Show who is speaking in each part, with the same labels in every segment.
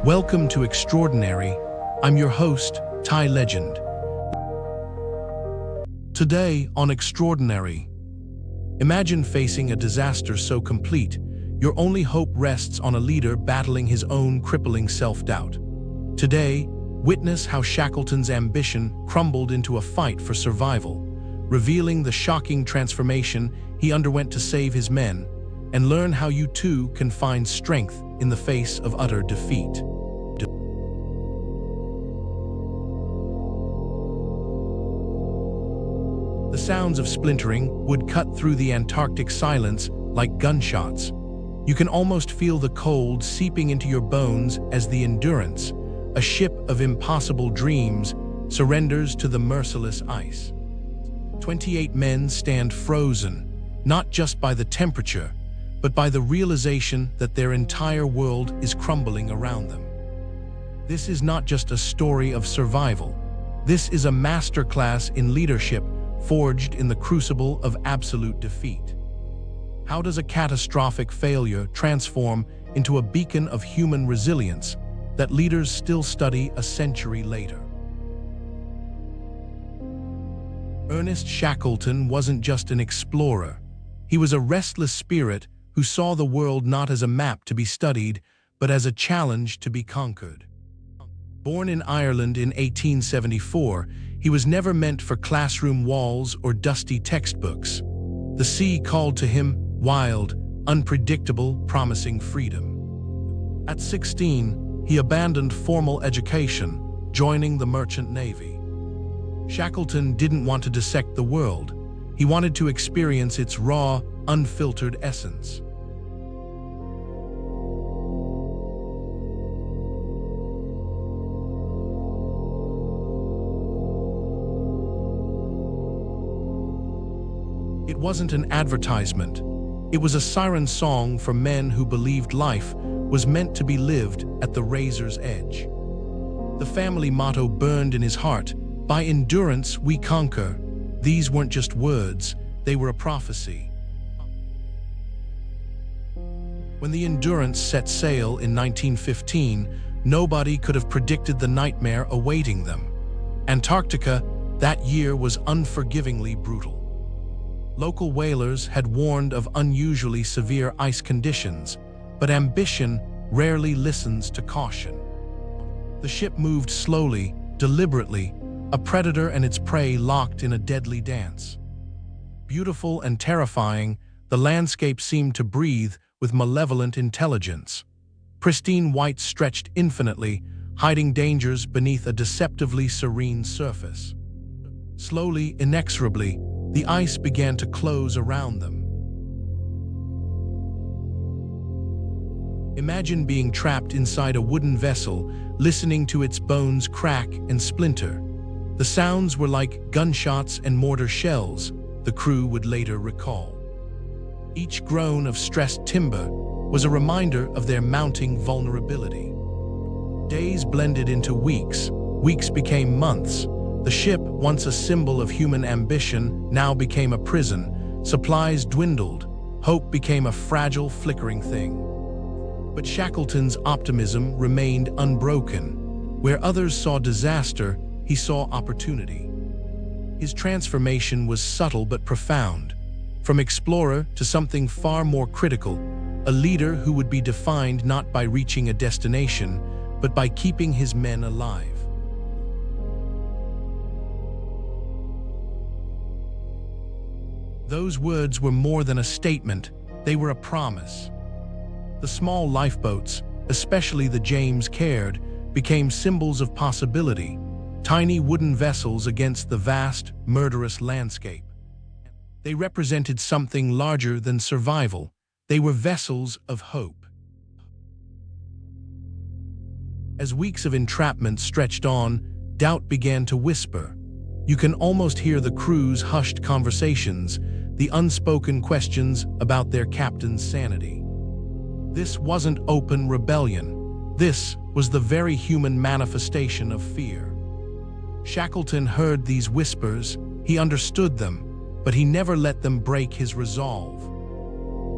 Speaker 1: Welcome to Extraordinary. I'm your host, Thai Legend. Today on Extraordinary, imagine facing a disaster so complete, your only hope rests on a leader battling his own crippling self-doubt. Today, witness how Shackleton's ambition crumbled into a fight for survival, revealing the shocking transformation he underwent to save his men, and learn how you too can find strength in the face of utter defeat. The sounds of splintering would cut through the Antarctic silence like gunshots. You can almost feel the cold seeping into your bones as the Endurance, a ship of impossible dreams, surrenders to the merciless ice. 28 men stand frozen, not just by the temperature, but by the realization that their entire world is crumbling around them. This is not just a story of survival. This is a masterclass in leadership forged in the crucible of absolute defeat. How does a catastrophic failure transform into a beacon of human resilience that leaders still study a century later? Ernest Shackleton wasn't just an explorer. He was a restless spirit who saw the world not as a map to be studied, but as a challenge to be conquered. Born in Ireland in 1874, he was never meant for classroom walls or dusty textbooks. The sea called to him, wild, unpredictable, promising freedom. At 16, he abandoned formal education, joining the Merchant Navy. Shackleton didn't want to dissect the world. He wanted to experience its raw, unfiltered essence. It wasn't an advertisement. It was a siren song for men who believed life was meant to be lived at the razor's edge. The family motto burned in his heart, "By endurance we conquer." These weren't just words, they were a prophecy. When the Endurance set sail in 1915, nobody could have predicted the nightmare awaiting them. Antarctica, that year, was unforgivingly brutal. Local whalers had warned of unusually severe ice conditions, but ambition rarely listens to caution. The ship moved slowly, deliberately, a predator and its prey locked in a deadly dance. Beautiful and terrifying, the landscape seemed to breathe with malevolent intelligence. Pristine white stretched infinitely, hiding dangers beneath a deceptively serene surface. Slowly, inexorably, the ice began to close around them. Imagine being trapped inside a wooden vessel, listening to its bones crack and splinter. The sounds were like gunshots and mortar shells, the crew would later recall. Each groan of stressed timber was a reminder of their mounting vulnerability. Days blended into weeks, weeks became months. The ship, once a symbol of human ambition, now became a prison. Supplies dwindled, hope became a fragile, flickering thing. But Shackleton's optimism remained unbroken. Where others saw disaster, he saw opportunity. His transformation was subtle but profound. From explorer to something far more critical, a leader who would be defined not by reaching a destination, but by keeping his men alive. Those words were more than a statement, they were a promise. The small lifeboats, especially the James Caird, became symbols of possibility, tiny wooden vessels against the vast, murderous landscape. They represented something larger than survival. They were vessels of hope. As weeks of entrapment stretched on, doubt began to whisper. You can almost hear the crew's hushed conversations, the unspoken questions about their captain's sanity. This wasn't open rebellion. This was the very human manifestation of fear. Shackleton heard these whispers, he understood them, but he never let them break his resolve.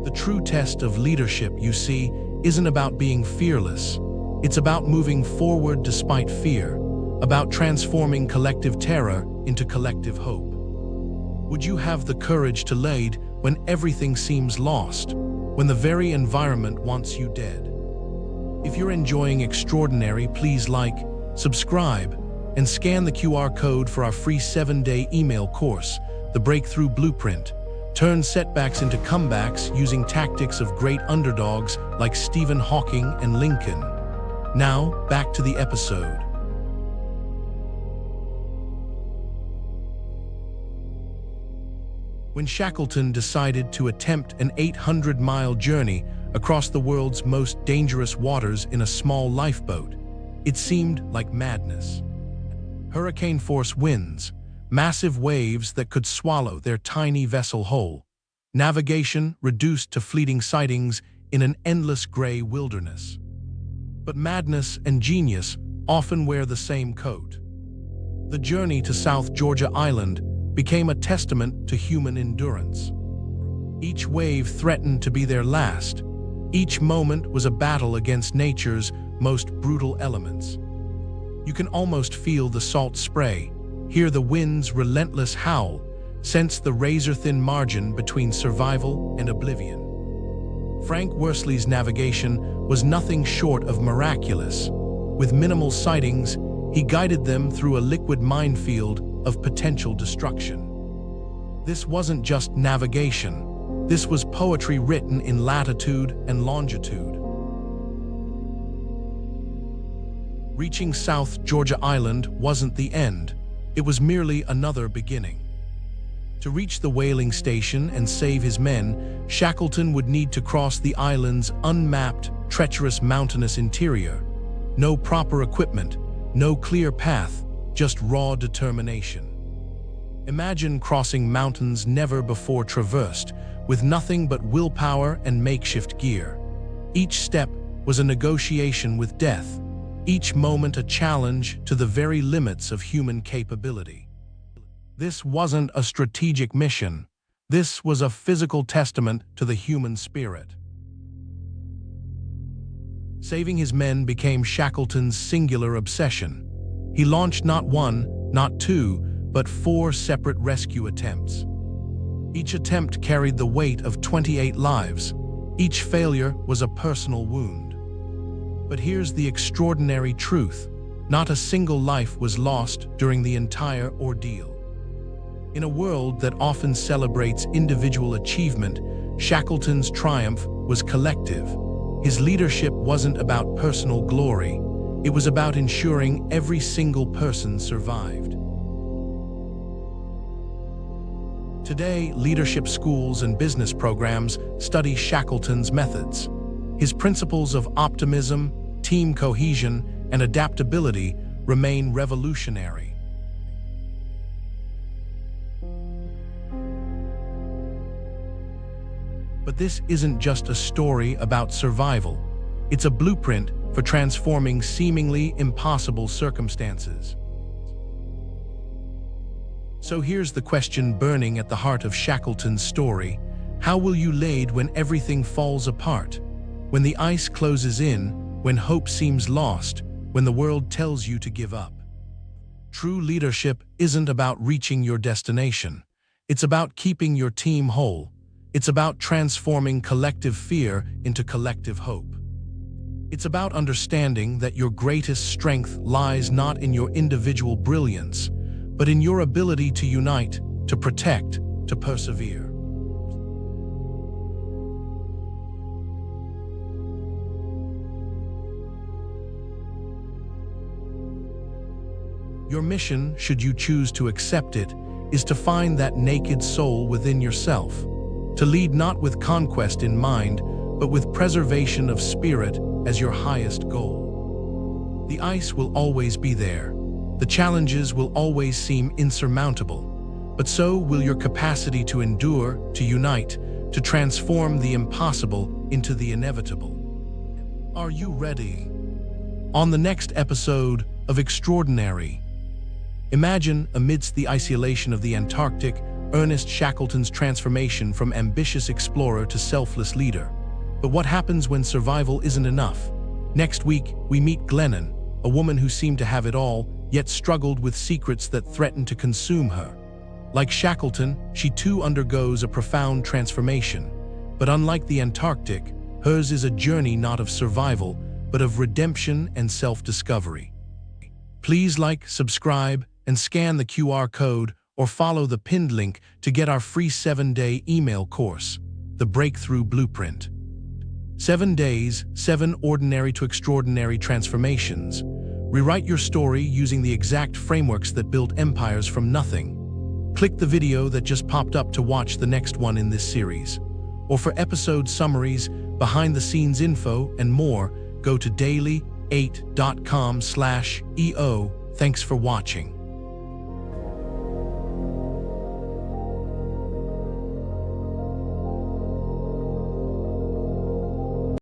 Speaker 1: The true test of leadership, you see, isn't about being fearless. It's about moving forward despite fear, about transforming collective terror into collective hope. Would you have the courage to lead when everything seems lost, when the very environment wants you dead? If you're enjoying Extraordinary, please like, subscribe, and scan the QR code for our free 7-day email course, The Breakthrough Blueprint. Turn setbacks into comebacks using tactics of great underdogs like Stephen Hawking and Lincoln. Now, back to the episode. When Shackleton decided to attempt an 800-mile journey across the world's most dangerous waters in a small lifeboat, it seemed like madness. Hurricane-force winds, massive waves that could swallow their tiny vessel whole, navigation reduced to fleeting sightings in an endless gray wilderness. But madness and genius often wear the same coat. The journey to South Georgia Island became a testament to human endurance. Each wave threatened to be their last. Each moment was a battle against nature's most brutal elements. You can almost feel the salt spray, hear the wind's relentless howl, sense the razor-thin margin between survival and oblivion. Frank Worsley's navigation was nothing short of miraculous. With minimal sightings, he guided them through a liquid minefield of potential destruction. This wasn't just navigation. This was poetry written in latitude and longitude. Reaching South Georgia Island wasn't the end. It was merely another beginning. To reach the whaling station and save his men, Shackleton would need to cross the island's unmapped, treacherous mountainous interior. No proper equipment, no clear path, just raw determination. Imagine crossing mountains never before traversed, with nothing but willpower and makeshift gear. Each step was a negotiation with death, each moment a challenge to the very limits of human capability. This wasn't a strategic mission. This was a physical testament to the human spirit. Saving his men became Shackleton's singular obsession. He launched not one, not two, but 4 separate rescue attempts. Each attempt carried the weight of 28 lives. Each failure was a personal wound. But here's the extraordinary truth. Not a single life was lost during the entire ordeal. In a world that often celebrates individual achievement, Shackleton's triumph was collective. His leadership wasn't about personal glory. It was about ensuring every single person survived. Today, leadership schools and business programs study Shackleton's methods. His principles of optimism, team cohesion, and adaptability remain revolutionary. But this isn't just a story about survival. It's a blueprint for transforming seemingly impossible circumstances. So here's the question burning at the heart of Shackleton's story. How will you lead when everything falls apart? When the ice closes in, when hope seems lost, when the world tells you to give up? True leadership isn't about reaching your destination. It's about keeping your team whole. It's about transforming collective fear into collective hope. It's about understanding that your greatest strength lies not in your individual brilliance, but in your ability to unite, to protect, to persevere. Your mission, should you choose to accept it, is to find that naked soul within yourself, to lead not with conquest in mind, but with preservation of spirit as your highest goal. The ice will always be there. The challenges will always seem insurmountable, but so will your capacity to endure, to unite, to transform the impossible into the inevitable. Are you ready? On the next episode of Extraordinary, imagine, amidst the isolation of the Antarctic, Ernest Shackleton's transformation from ambitious explorer to selfless leader. But what happens when survival isn't enough? Next week, we meet Glennon, a woman who seemed to have it all, yet struggled with secrets that threatened to consume her. Like Shackleton, she too undergoes a profound transformation. But unlike the Antarctic, hers is a journey not of survival, but of redemption and self-discovery. Please like, subscribe, and scan the QR code or follow the pinned link to get our free 7-day email course, The Breakthrough Blueprint. 7 days, 7 ordinary to extraordinary transformations. Rewrite your story using the exact frameworks that built empires from nothing. Click the video that just popped up to watch the next one in this series. Or for episode summaries, behind-the-scenes info, and more, go to daily8.com/EO. Thanks for watching.